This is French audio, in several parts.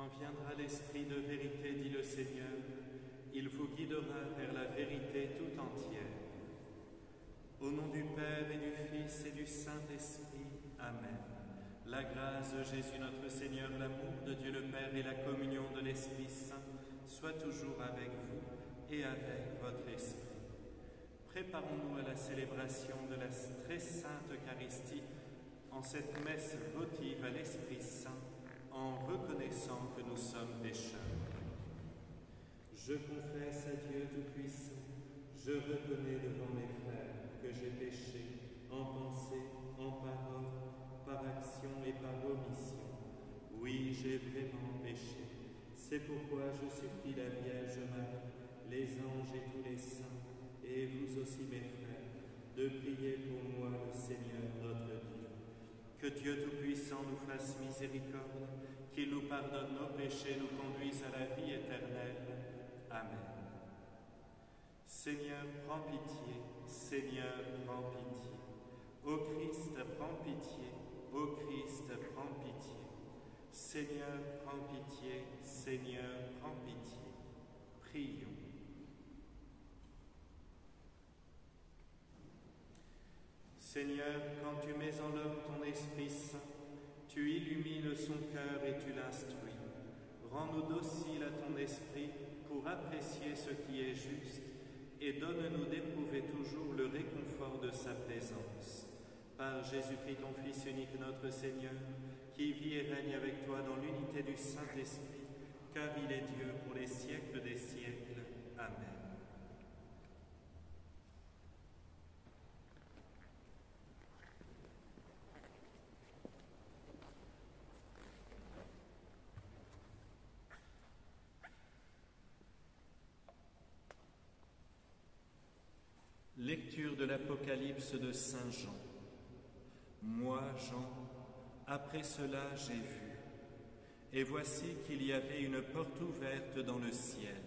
Quand viendra l'Esprit de vérité, dit le Seigneur, il vous guidera vers la vérité tout entière. Au nom du Père et du Fils et du Saint-Esprit, Amen. La grâce de Jésus notre Seigneur, l'amour de Dieu le Père et la communion de l'Esprit Saint soient toujours avec vous et avec votre esprit. Préparons-nous à la célébration de la très sainte Eucharistie en cette messe votive à l'Esprit Saint, en reconnaissant que nous sommes pécheurs. Je confesse à Dieu Tout-Puissant, je reconnais devant mes frères que j'ai péché en pensée, en parole, par action et par omission. Oui, j'ai vraiment péché. C'est pourquoi je supplie la Vierge Marie, les anges et tous les saints, et vous aussi mes frères, de prier pour moi le Seigneur notre Dieu. Que Dieu Tout-Puissant nous fasse miséricorde, qu'il nous pardonne nos péchés, nous conduise à la vie éternelle. Amen. Seigneur, prends pitié. Seigneur, prends pitié. Ô Christ, prends pitié. Ô Christ, prends pitié. Seigneur, prends pitié. Seigneur, prends pitié. Prions. Seigneur, quand tu mets en l'homme ton Esprit Saint, tu illumines son cœur et tu l'instruis. Rends-nous dociles à ton esprit pour apprécier ce qui est juste et donne-nous d'éprouver toujours le réconfort de sa présence. Par Jésus-Christ, ton Fils unique, notre Seigneur, qui vit et règne avec toi dans l'unité du Saint-Esprit, car il est Dieu pour les siècles des siècles. Amen. Lecture de l'Apocalypse de Saint Jean. Moi, Jean, après cela j'ai vu, et voici qu'il y avait une porte ouverte dans le ciel,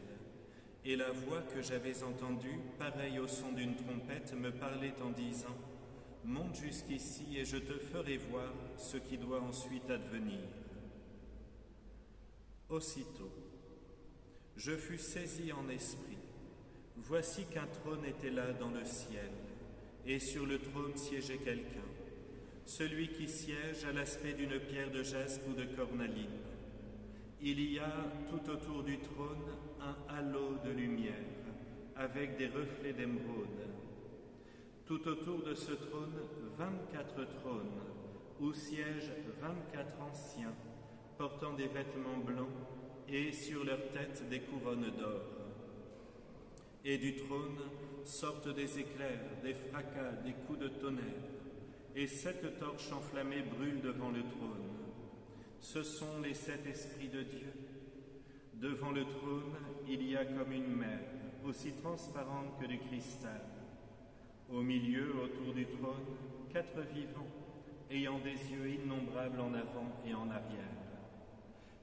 et la voix que j'avais entendue, pareille au son d'une trompette, me parlait en disant « Monte jusqu'ici et je te ferai voir ce qui doit ensuite advenir. » Aussitôt, je fus saisi en esprit. Voici qu'un trône était là dans le ciel, et sur le trône siégeait quelqu'un. Celui qui siège a l'aspect d'une pierre de jaspe ou de cornaline. Il y a tout autour du trône un halo de lumière, avec des reflets d'émeraude. Tout autour de ce trône, 24 trônes, où siègent 24 anciens, portant des vêtements blancs, et sur leurs têtes des couronnes d'or. Et du trône sortent des éclairs, des fracas, des coups de tonnerre, et 7 torches enflammées brûlent devant le trône. Ce sont les 7 esprits de Dieu. Devant le trône, il y a comme une mer, aussi transparente que du cristal. Au milieu, autour du trône, 4 vivants, ayant des yeux innombrables en avant et en arrière.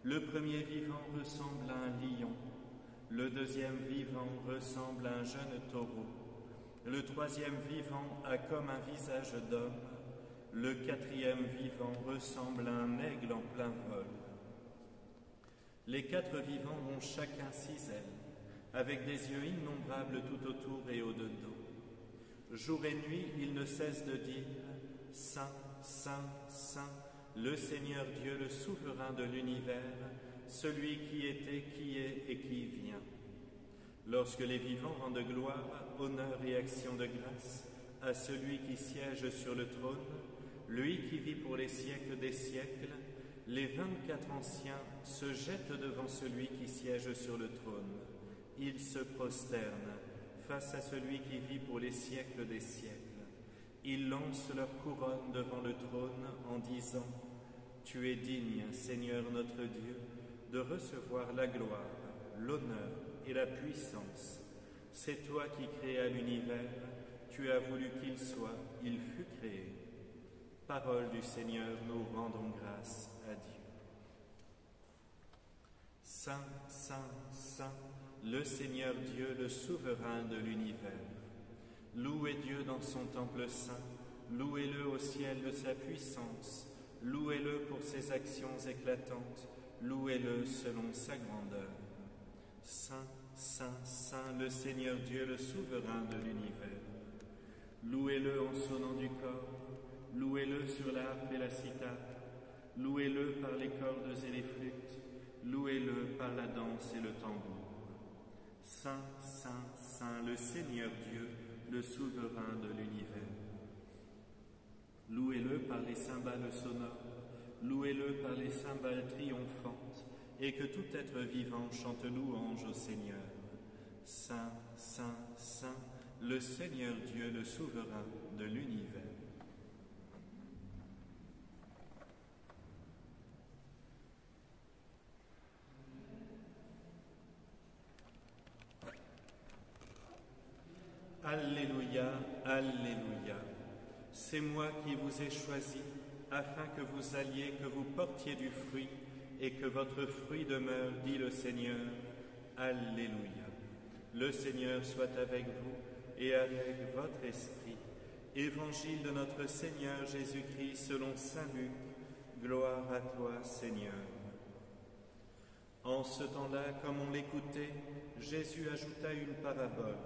Le premier vivant ressemble à un lion. Le deuxième vivant ressemble à un jeune taureau. Le troisième vivant a comme un visage d'homme. Le quatrième vivant ressemble à un aigle en plein vol. Les 4 vivants ont chacun 6 ailes, avec des yeux innombrables tout autour et au-dedans. Jour et nuit, ils ne cessent de dire « Saint, Saint, Saint, le Seigneur Dieu, le souverain de l'univers, celui qui était, qui est et qui vient. » Lorsque les vivants rendent gloire, honneur et action de grâce à celui qui siège sur le trône, lui qui vit pour les siècles des siècles, les 24 anciens se jettent devant celui qui siège sur le trône. Ils se prosternent face à celui qui vit pour les siècles des siècles. Ils lancent leur couronne devant le trône en disant « Tu es digne, Seigneur notre Dieu, de recevoir la gloire, l'honneur et la puissance. C'est toi qui créas l'univers, tu as voulu qu'il soit, il fut créé. » Parole du Seigneur, nous rendons grâce à Dieu. Saint, Saint, Saint, le Seigneur Dieu, le souverain de l'univers. Louez Dieu dans son temple saint, louez-le au ciel de sa puissance, louez-le pour ses actions éclatantes, louez-le selon sa grandeur. Saint, Saint, Saint, le Seigneur Dieu, le souverain de l'univers. Louez-le en sonnant du corps, louez-le sur la harpe et la cithare, louez-le par les cordes et les flûtes, louez-le par la danse et le tambour. Saint, Saint, Saint, le Seigneur Dieu, le souverain de l'univers. Louez-le par les cymbales sonores, louez-le par les cymbales triomphantes, et que tout être vivant chante louange au Seigneur. Saint, Saint, Saint, le Seigneur Dieu, le souverain de l'univers. Alléluia, Alléluia. C'est moi qui vous ai choisi, afin que vous alliez, que vous portiez du fruit, et que votre fruit demeure, dit le Seigneur. Alléluia. Le Seigneur soit avec vous et avec votre esprit. Évangile de notre Seigneur Jésus-Christ selon saint Luc. Gloire à toi, Seigneur. En ce temps-là, comme on l'écoutait, Jésus ajouta une parabole.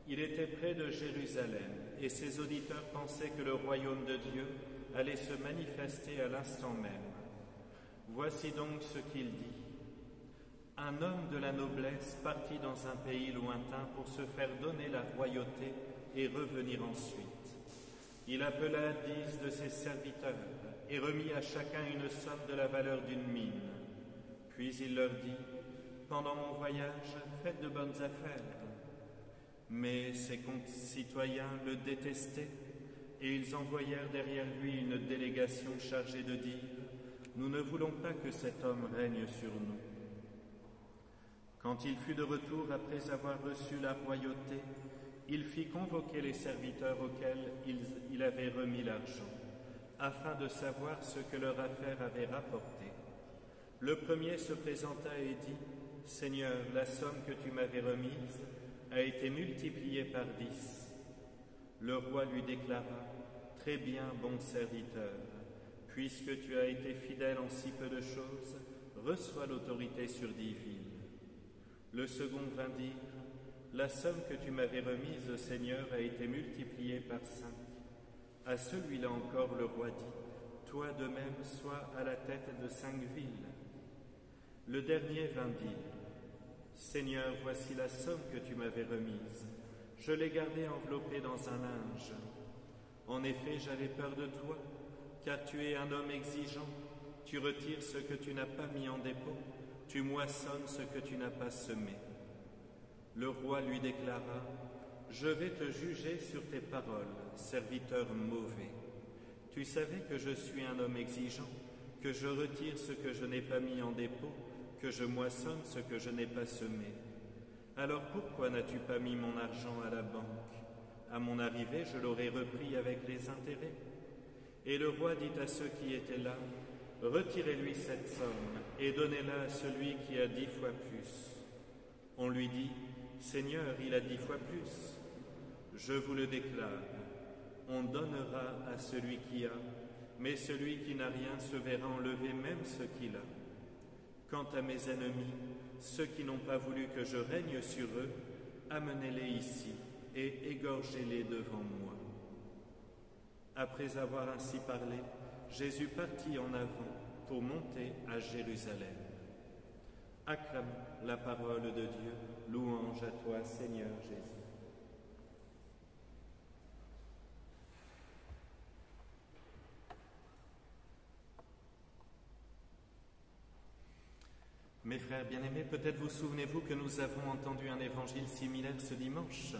Il était près de Jérusalem, et ses auditeurs pensaient que le royaume de Dieu allait se manifester à l'instant même. Voici donc ce qu'il dit. Un homme de la noblesse partit dans un pays lointain pour se faire donner la royauté et revenir ensuite. Il appela 10 de ses serviteurs et remit à chacun une somme de la valeur d'une mine. Puis il leur dit, « Pendant mon voyage, faites de bonnes affaires. » Mais ses concitoyens le détestaient, et ils envoyèrent derrière lui une délégation chargée de dire « Nous ne voulons pas que cet homme règne sur nous. » Quand il fut de retour après avoir reçu la royauté, il fit convoquer les serviteurs auxquels il avait remis l'argent, afin de savoir ce que leur affaire avait rapporté. Le premier se présenta et dit « Seigneur, la somme que tu m'avais remise a été multipliée par 10. » Le roi lui déclara « Très bien, bon serviteur, puisque tu as été fidèle en si peu de choses, reçois l'autorité sur 10 villes. » Le second vint dire « La somme que tu m'avais remise, Seigneur, a été multipliée par 5. » À celui-là encore le roi dit « Toi de même sois à la tête de 5 villes. » Le dernier vint dire « Seigneur, voici la somme que tu m'avais remise. Je l'ai gardée enveloppée dans un linge. En effet, j'avais peur de toi, car tu es un homme exigeant. Tu retires ce que tu n'as pas mis en dépôt, tu moissonnes ce que tu n'as pas semé. » Le roi lui déclara « Je vais te juger sur tes paroles, serviteur mauvais. Tu savais que je suis un homme exigeant, que je retire ce que je n'ai pas mis en dépôt, que je moissonne ce que je n'ai pas semé. Alors pourquoi n'as-tu pas mis mon argent à la banque? À mon arrivée, je l'aurais repris avec les intérêts. » Et le roi dit à ceux qui étaient là, « Retirez-lui cette somme et donnez-la à celui qui a 10 fois plus. » On lui dit, « Seigneur, il a 10 fois plus. » Je vous le déclare, on donnera à celui qui a, mais celui qui n'a rien se verra enlever même ce qu'il a. Quant à mes ennemis, ceux qui n'ont pas voulu que je règne sur eux, amenez-les ici et égorgez-les devant moi. » Après avoir ainsi parlé, Jésus partit en avant pour monter à Jérusalem. Acclame la parole de Dieu, louange à toi, Seigneur Jésus. Mes frères bien-aimés, peut-être vous souvenez-vous que nous avons entendu un évangile similaire ce dimanche.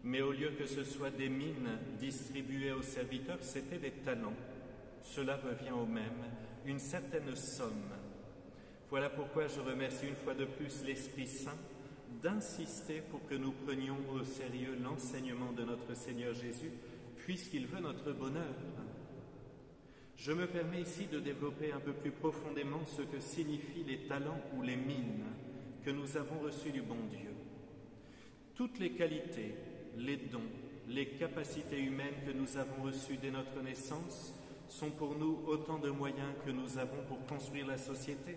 Mais au lieu que ce soit des mines distribuées aux serviteurs, c'était des talents. Cela revient au même, une certaine somme. Voilà pourquoi je remercie une fois de plus l'Esprit Saint d'insister pour que nous prenions au sérieux l'enseignement de notre Seigneur Jésus, puisqu'il veut notre bonheur. Je me permets ici de développer un peu plus profondément ce que signifient les talents ou les mines que nous avons reçus du bon Dieu. Toutes les qualités, les dons, les capacités humaines que nous avons reçues dès notre naissance sont pour nous autant de moyens que nous avons pour construire la société,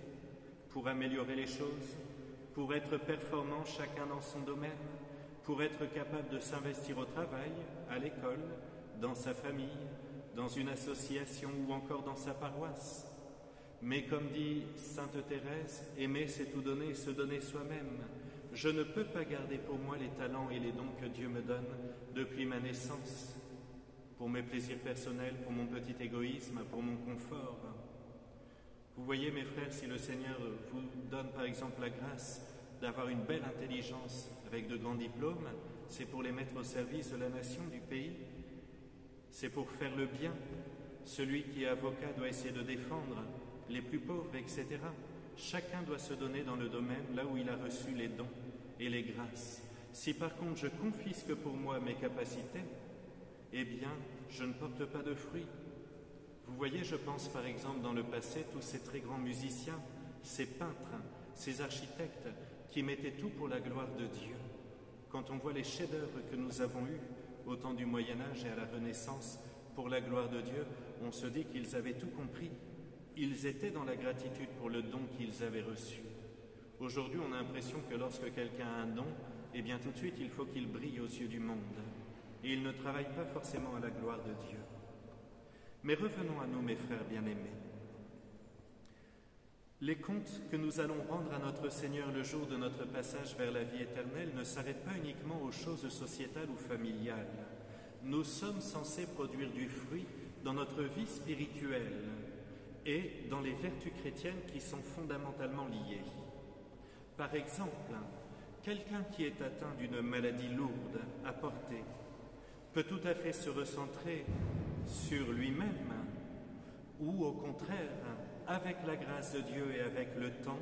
pour améliorer les choses, pour être performants chacun dans son domaine, pour être capable de s'investir au travail, à l'école, dans sa famille, dans une association ou encore dans sa paroisse. Mais comme dit Sainte Thérèse, aimer c'est tout donner et se donner soi-même. Je ne peux pas garder pour moi les talents et les dons que Dieu me donne depuis ma naissance, pour mes plaisirs personnels, pour mon petit égoïsme, pour mon confort. Vous voyez mes frères, si le Seigneur vous donne par exemple la grâce d'avoir une belle intelligence avec de grands diplômes, c'est pour les mettre au service de la nation, du pays. C'est pour faire le bien. Celui qui est avocat doit essayer de défendre les plus pauvres, etc. Chacun doit se donner dans le domaine là où il a reçu les dons et les grâces. Si par contre je confisque pour moi mes capacités, eh bien, je ne porte pas de fruits. Vous voyez, je pense par exemple dans le passé, tous ces très grands musiciens, ces peintres, ces architectes qui mettaient tout pour la gloire de Dieu. Quand on voit les chefs-d'œuvre que nous avons eus au temps du Moyen-Âge et à la Renaissance pour la gloire de Dieu, on se dit qu'ils avaient tout compris. Ils étaient dans la gratitude pour le don qu'ils avaient reçu. Aujourd'hui, on a l'impression que lorsque quelqu'un a un don, eh bien tout de suite, il faut qu'il brille aux yeux du monde. Et il ne travaille pas forcément à la gloire de Dieu. Mais revenons à nous, mes frères bien-aimés. Les comptes que nous allons rendre à notre Seigneur le jour de notre passage vers la vie éternelle ne s'arrêtent pas uniquement aux choses sociétales ou familiales. Nous sommes censés produire du fruit dans notre vie spirituelle et dans les vertus chrétiennes qui sont fondamentalement liées. Par exemple, quelqu'un qui est atteint d'une maladie lourde à porter peut tout à fait se recentrer sur lui-même ou au contraire, avec la grâce de Dieu et avec le temps,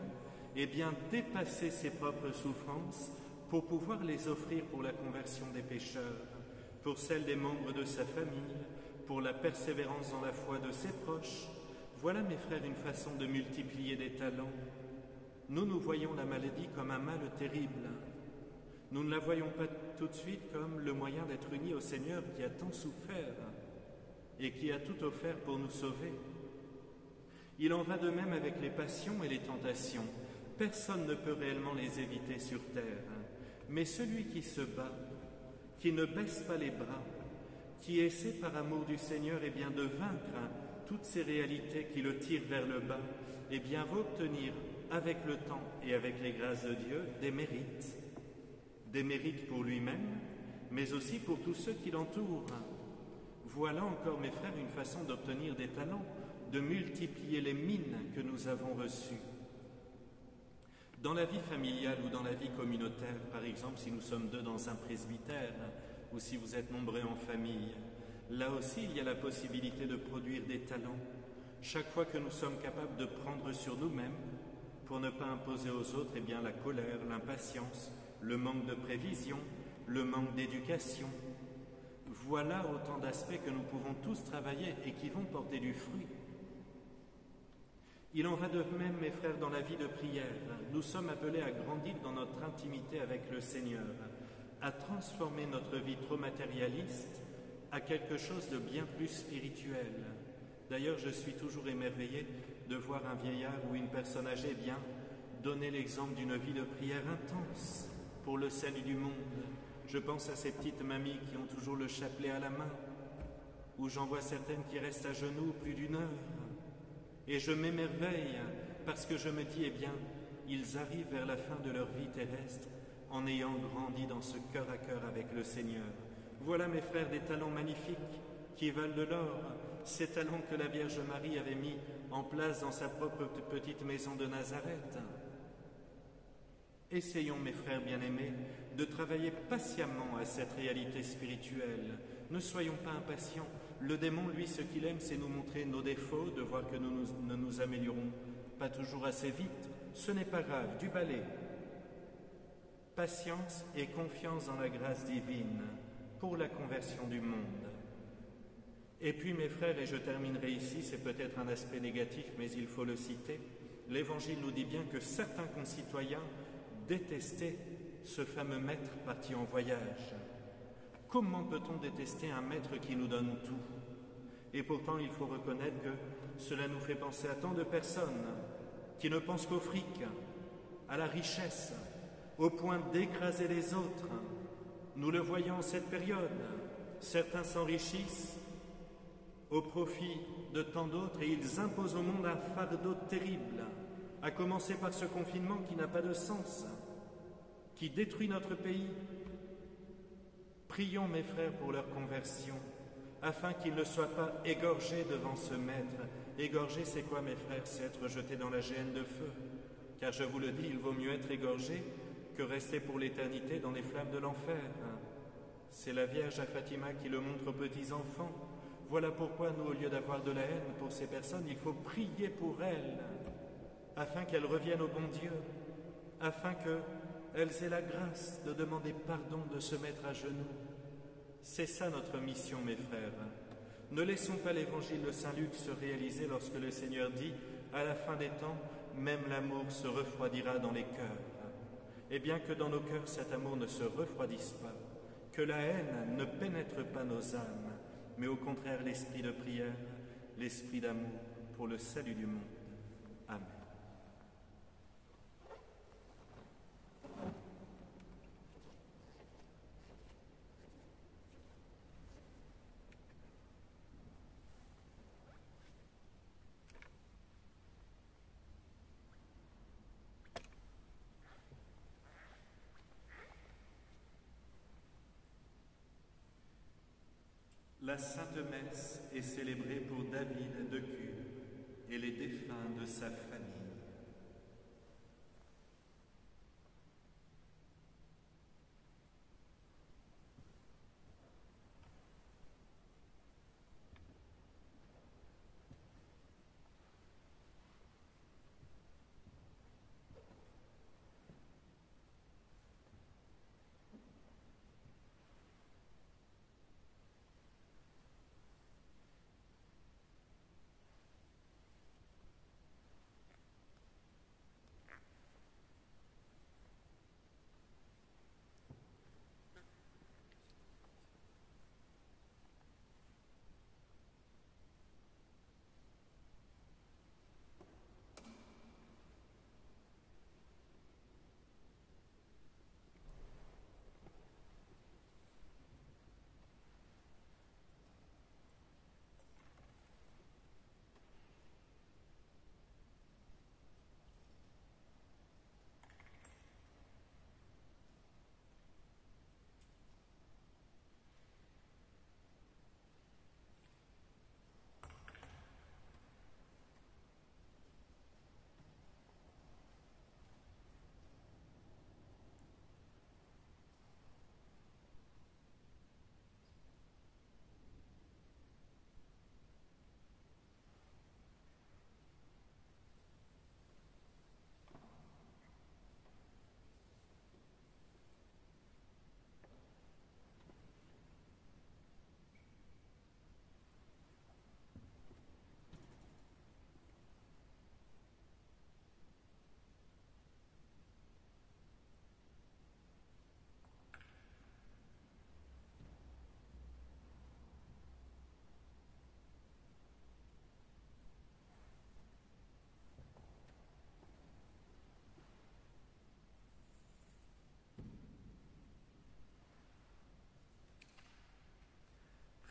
eh bien dépasser ses propres souffrances pour pouvoir les offrir pour la conversion des pécheurs, pour celle des membres de sa famille, pour la persévérance dans la foi de ses proches. Voilà, mes frères, une façon de multiplier des talents. Nous voyons la maladie comme un mal terrible. Nous ne la voyons pas tout de suite comme le moyen d'être unis au Seigneur qui a tant souffert et qui a tout offert pour nous sauver. Il en va de même avec les passions et les tentations. Personne ne peut réellement les éviter sur terre. Mais celui qui se bat, qui ne baisse pas les bras, qui essaie par amour du Seigneur eh bien, de vaincre toutes ces réalités qui le tirent vers le bas, eh bien, va obtenir avec le temps et avec les grâces de Dieu des mérites pour lui-même, mais aussi pour tous ceux qui l'entourent. Voilà encore, mes frères, une façon d'obtenir des talents, de multiplier les mines que nous avons reçues. Dans la vie familiale ou dans la vie communautaire, par exemple, si nous sommes deux dans un presbytère ou si vous êtes nombreux en famille, là aussi il y a la possibilité de produire des talents. Chaque fois que nous sommes capables de prendre sur nous-mêmes pour ne pas imposer aux autres, eh bien la colère, l'impatience, le manque de prévision, le manque d'éducation. Voilà autant d'aspects que nous pouvons tous travailler et qui vont porter du fruit. Il en va de même, mes frères, dans la vie de prière. Nous sommes appelés à grandir dans notre intimité avec le Seigneur, à transformer notre vie trop matérialiste à quelque chose de bien plus spirituel. D'ailleurs, je suis toujours émerveillé de voir un vieillard ou une personne âgée bien donner l'exemple d'une vie de prière intense pour le salut du monde. Je pense à ces petites mamies qui ont toujours le chapelet à la main, ou j'en vois certaines qui restent à genoux plus d'une heure. Et je m'émerveille parce que je me dis, eh bien, ils arrivent vers la fin de leur vie terrestre en ayant grandi dans ce cœur à cœur avec le Seigneur. Voilà, mes frères, des talents magnifiques qui valent de l'or, ces talents que la Vierge Marie avait mis en place dans sa propre petite maison de Nazareth. Essayons, mes frères bien-aimés, de travailler patiemment à cette réalité spirituelle. Ne soyons pas impatients. Le démon, lui, ce qu'il aime, c'est nous montrer nos défauts, de voir que nous ne nous améliorons pas toujours assez vite. Ce n'est pas grave, du balai. Patience et confiance dans la grâce divine pour la conversion du monde. Et puis, mes frères, et je terminerai ici, c'est peut-être un aspect négatif, mais il faut le citer, l'Évangile nous dit bien que certains concitoyens détestaient ce fameux maître parti en voyage. Comment peut-on détester un maître qui nous donne tout? Et pourtant, il faut reconnaître que cela nous fait penser à tant de personnes qui ne pensent qu'au fric, à la richesse, au point d'écraser les autres. Nous le voyons en cette période. Certains s'enrichissent au profit de tant d'autres et ils imposent au monde un fardeau terrible, à commencer par ce confinement qui n'a pas de sens, qui détruit notre pays. Prions, mes frères, pour leur conversion, afin qu'ils ne soient pas égorgés devant ce maître. Égorger, c'est quoi, mes frères? C'est être jeté dans la géhenne de feu. Car je vous le dis, il vaut mieux être égorgé que rester pour l'éternité dans les flammes de l'enfer. C'est la Vierge à Fatima qui le montre aux petits-enfants. Voilà pourquoi nous, au lieu d'avoir de la haine pour ces personnes, il faut prier pour elles, afin qu'elles reviennent au bon Dieu, afin qu'elles aient la grâce de demander pardon, de se mettre à genoux. C'est ça notre mission, mes frères. Ne laissons pas l'évangile de Saint Luc se réaliser lorsque le Seigneur dit « À la fin des temps, même l'amour se refroidira dans les cœurs. » Et bien que dans nos cœurs cet amour ne se refroidisse pas, que la haine ne pénètre pas nos âmes, mais au contraire l'esprit de prière, l'esprit d'amour pour le salut du monde. Amen. La Sainte Messe est célébrée pour David de Cure et les défunts de sa famille.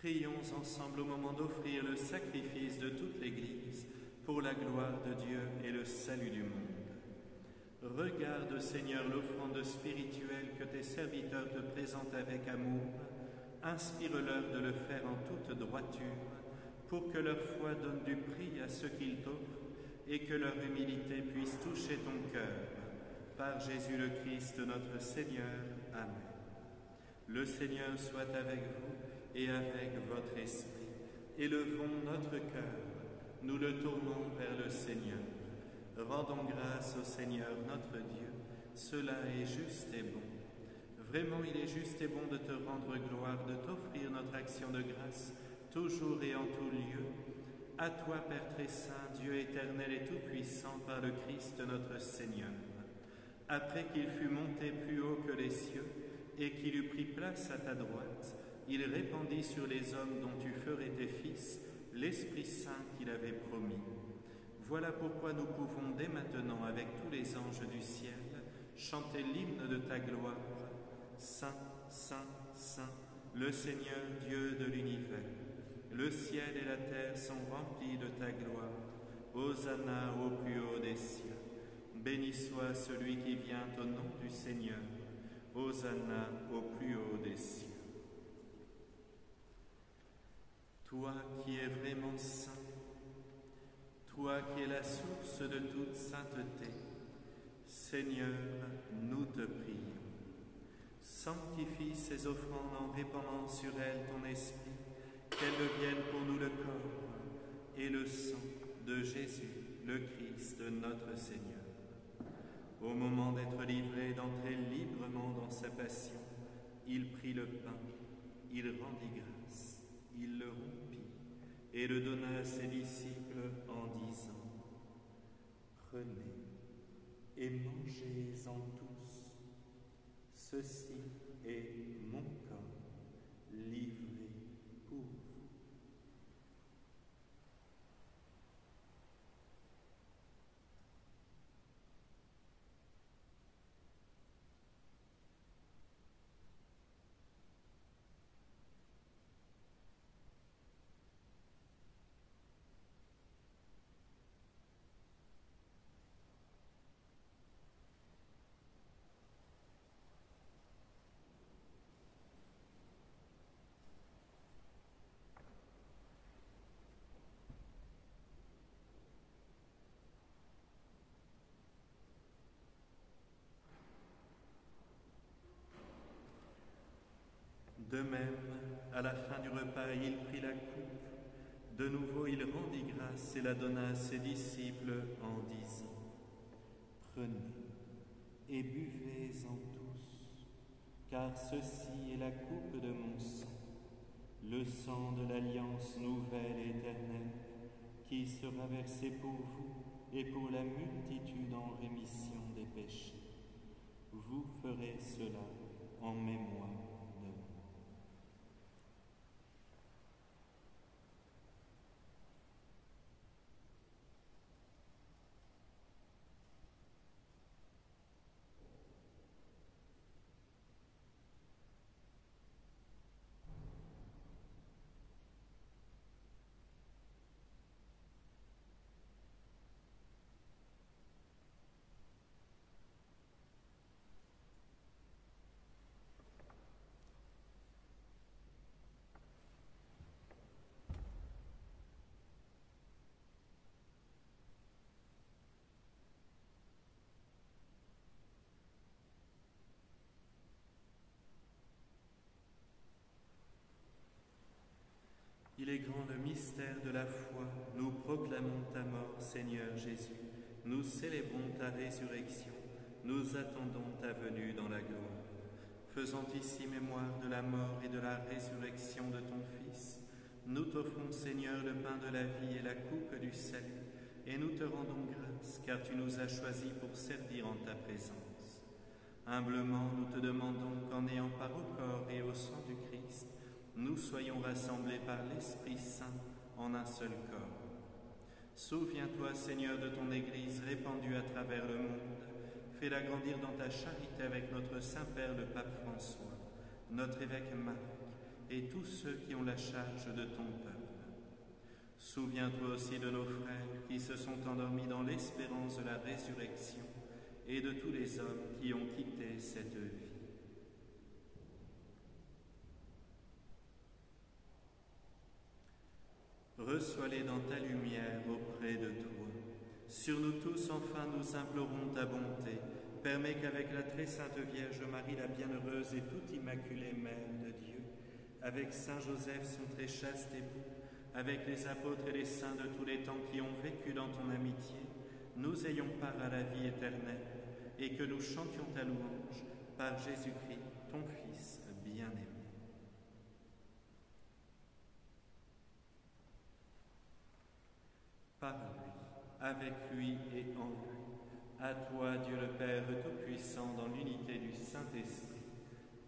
Prions ensemble au moment d'offrir le sacrifice de toute l'Église pour la gloire de Dieu et le salut du monde. Regarde, Seigneur, l'offrande spirituelle que tes serviteurs te présentent avec amour. Inspire-leur de le faire en toute droiture, pour que leur foi donne du prix à ce qu'ils t'offrent et que leur humilité puisse toucher ton cœur. Par Jésus le Christ, notre Seigneur. Amen. Le Seigneur soit avec vous et avec votre esprit. Élevons notre cœur, nous le tournons vers le Seigneur. Rendons grâce au Seigneur notre Dieu, cela est juste et bon. Vraiment, il est juste et bon de te rendre gloire, de t'offrir notre action de grâce, toujours et en tout lieu. À toi, Père très saint, Dieu éternel et tout-puissant, par le Christ notre Seigneur. Après qu'il fut monté plus haut que les cieux et qu'il eut pris place à ta droite, il répandit sur les hommes dont tu ferais tes fils l'Esprit Saint qu'il avait promis. Voilà pourquoi nous pouvons dès maintenant, avec tous les anges du ciel, chanter l'hymne de ta gloire. Saint, Saint, Saint, le Seigneur Dieu de l'univers. Le ciel et la terre sont remplis de ta gloire. Hosanna au plus haut des cieux. Béni soit celui qui vient au nom du Seigneur. Hosanna au plus haut des cieux. Toi qui es vraiment saint, toi qui es la source de toute sainteté, Seigneur, nous te prions. Sanctifie ces offrandes en répandant sur elles ton esprit, qu'elles deviennent pour nous le corps et le sang de Jésus, le Christ, notre Seigneur. Au moment d'être livré, d'entrer librement dans sa passion, il prit le pain, il rendit grâce, il le rompit et le donna à ses disciples en disant : Prenez et mangez-en tous. Ceci est mon corps livré pour vous. De même, à la fin du repas, il prit la coupe. De nouveau, il rendit grâce et la donna à ses disciples en disant : Prenez et buvez-en tous, car ceci est la coupe de mon sang, le sang de l'alliance nouvelle et éternelle, qui sera versé pour vous et pour la multitude en rémission des péchés. Vous ferez cela en mémoire de moi. Il est grand le mystère de la foi. Nous proclamons ta mort, Seigneur Jésus. Nous célébrons ta résurrection. Nous attendons ta venue dans la gloire. Faisant ici mémoire de la mort et de la résurrection de ton Fils, nous t'offrons, Seigneur, le pain de la vie et la coupe du salut, et nous te rendons grâce, car tu nous as choisis pour servir en ta présence. Humblement, nous te demandons qu'en ayant part au corps et au sang du Christ, nous soyons rassemblés par l'Esprit Saint en un seul corps. Souviens-toi, Seigneur, de ton Église répandue à travers le monde. Fais-la grandir dans ta charité avec notre Saint-Père, le Pape François, notre évêque Marc et tous ceux qui ont la charge de ton peuple. Souviens-toi aussi de nos frères qui se sont endormis dans l'espérance de la résurrection et de tous les hommes qui ont quitté cette vie. Reçois-les dans ta lumière auprès de toi. Sur nous tous, enfin, nous implorons ta bonté. Permets qu'avec la très sainte Vierge Marie, la bienheureuse et toute immaculée Mère de Dieu, avec Saint Joseph, son très chaste époux, avec les apôtres et les saints de tous les temps qui ont vécu dans ton amitié, nous ayons part à la vie éternelle et que nous chantions ta louange par Jésus-Christ, ton Fils bien-aimé. Par lui, avec lui et en lui, à toi, Dieu le Père Tout-Puissant, dans l'unité du Saint-Esprit,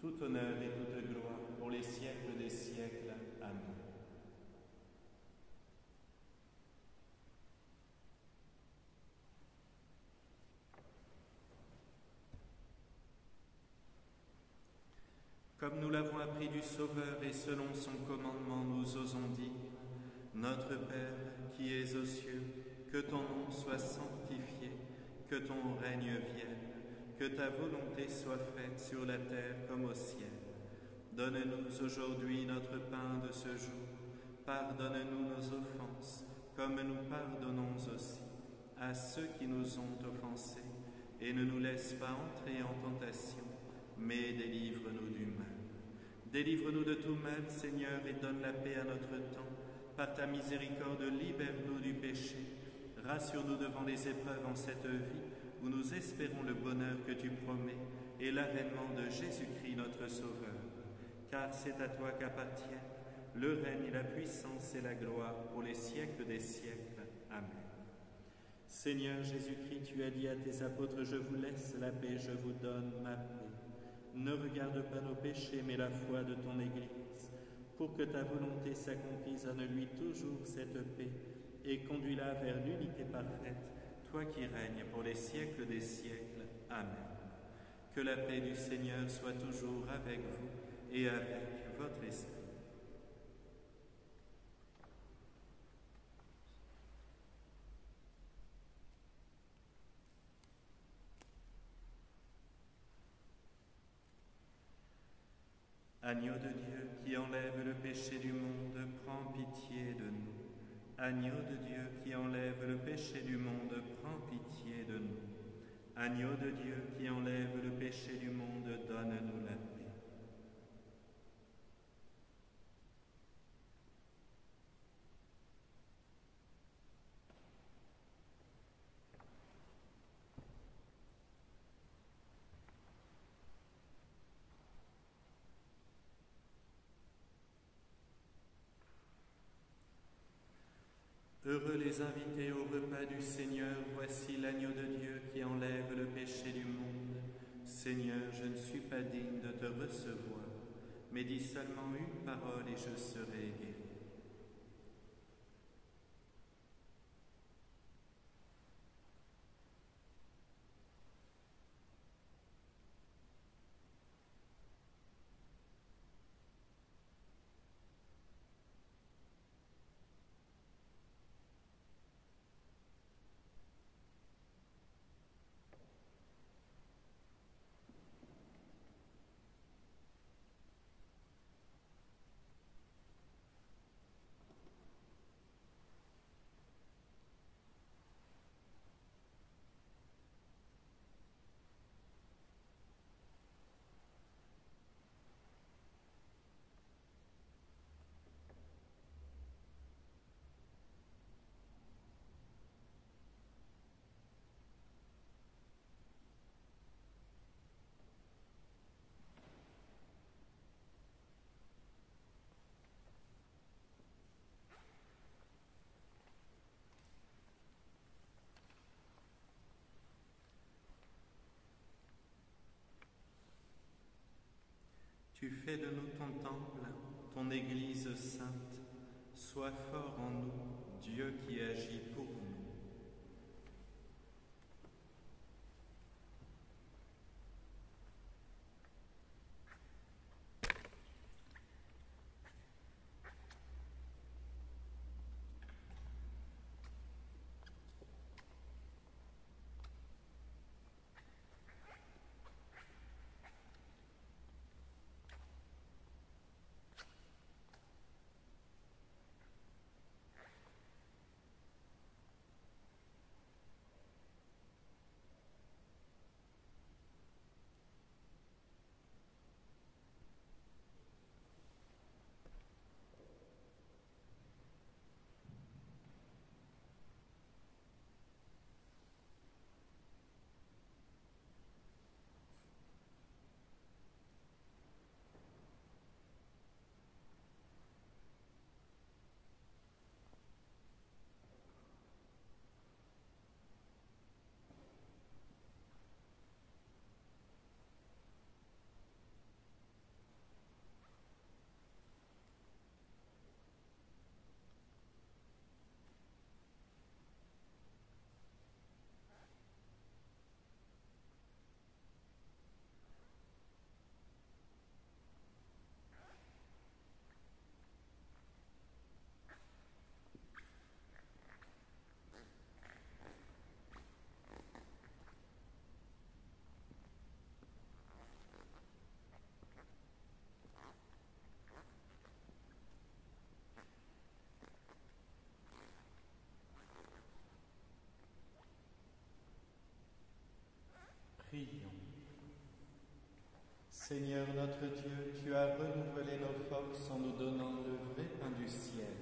tout honneur et toute gloire pour les siècles des siècles. Amen. Comme nous l'avons appris du Sauveur et selon son commandement, nous osons dire, Notre Père qui es aux cieux, que ton nom soit sanctifié, que ton règne vienne, que ta volonté soit faite sur la terre comme au ciel. Donne-nous aujourd'hui notre pain de ce jour. Pardonne-nous nos offenses, comme nous pardonnons aussi à ceux qui nous ont offensés. Et ne nous laisse pas entrer en tentation, mais délivre-nous du mal. Délivre-nous de tout mal, Seigneur, et donne la paix à notre temps. Par ta miséricorde, libère-nous du péché. Rassure-nous devant les épreuves en cette vie, où nous espérons le bonheur que tu promets et l'avènement de Jésus-Christ notre Sauveur. Car c'est à toi qu'appartiennent le règne, la puissance et la gloire pour les siècles des siècles. Amen. Seigneur Jésus-Christ, tu as dit à tes apôtres, je vous laisse la paix, je vous donne ma paix. Ne regarde pas nos péchés, mais la foi de ton Église. Pour que ta volonté s'accomplisse, donne-lui toujours cette paix et conduis-la vers l'unité parfaite, toi qui règnes pour les siècles des siècles. Amen. Que la paix du Seigneur soit toujours avec vous et avec votre esprit. Agneau de Dieu qui enlève le péché du monde, prends pitié de nous. Agneau de Dieu qui enlève le péché du monde, prends pitié de nous. Agneau de Dieu qui enlève le péché du monde, donne-nous la paix. Heureux les invités au repas du Seigneur, voici l'agneau de Dieu qui enlève le péché du monde. Seigneur, je ne suis pas digne de te recevoir, mais dis seulement une parole et je serai guéri. Tu fais de nous ton temple, ton Église sainte. Sois fort en nous, Dieu qui agit pour nous. Seigneur notre Dieu, tu as renouvelé nos forces en nous donnant le vrai pain du ciel.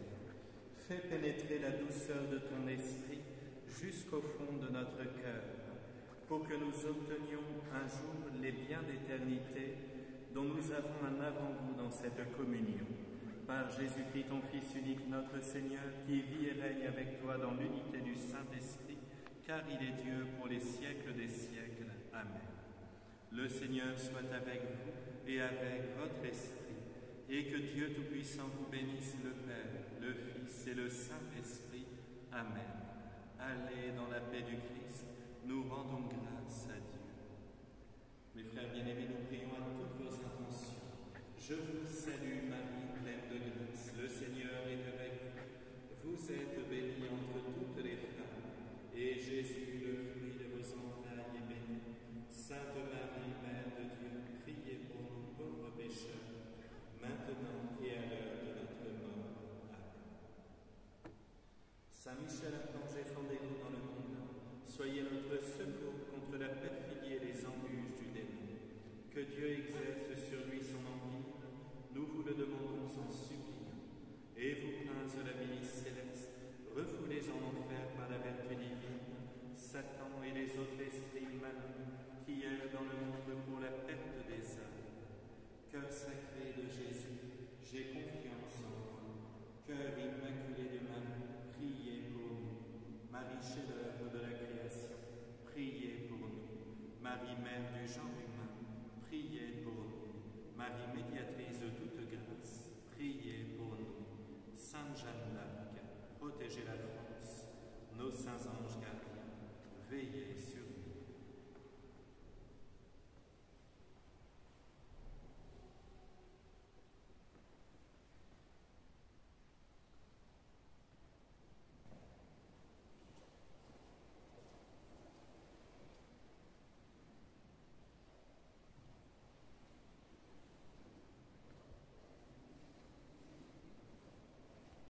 Fais pénétrer la douceur de ton esprit jusqu'au fond de notre cœur, pour que nous obtenions un jour les biens d'éternité dont nous avons un avant-goût dans cette communion. Par Jésus-Christ, ton Fils unique, notre Seigneur, qui vit et règne avec toi dans l'unité du Saint-Esprit, car il est Dieu pour les siècles des siècles. Amen. Le Seigneur soit avec vous et avec votre esprit, et que Dieu Tout-Puissant vous bénisse, le Père, le Fils et le Saint-Esprit. Amen. Allez dans la paix du Christ, nous rendons grâce à Dieu. Mes frères bien-aimés, nous prions à toutes vos intentions. Je vous salue Marie, pleine de grâce, le Seigneur est avec vous. Vous êtes bénie entre toutes les femmes, et Jésus, le fruit de vos entrailles, est béni. Sainte Marie, Mère de Dieu, priez pour nous pauvres pécheurs, maintenant et à l'heure de notre mort. Amen. Saint Michel Archange, défendez-nous dans le combat. Soyez notre secours contre la perfidie et les embûches du démon. Que Dieu exerce sur lui son empire, nous vous le demandons en suppliant. Et vous, princes de la milice céleste, refoulés en enfer par la vertu divine, Satan et les autres esprits malins qui errent dans le monde pour la perte des âmes. Cœur sacré de Jésus, j'ai confiance en vous. Cœur immaculé de Marie, priez pour nous. Marie, chef-d'œuvre de la création, priez pour nous. Marie, Mère du genre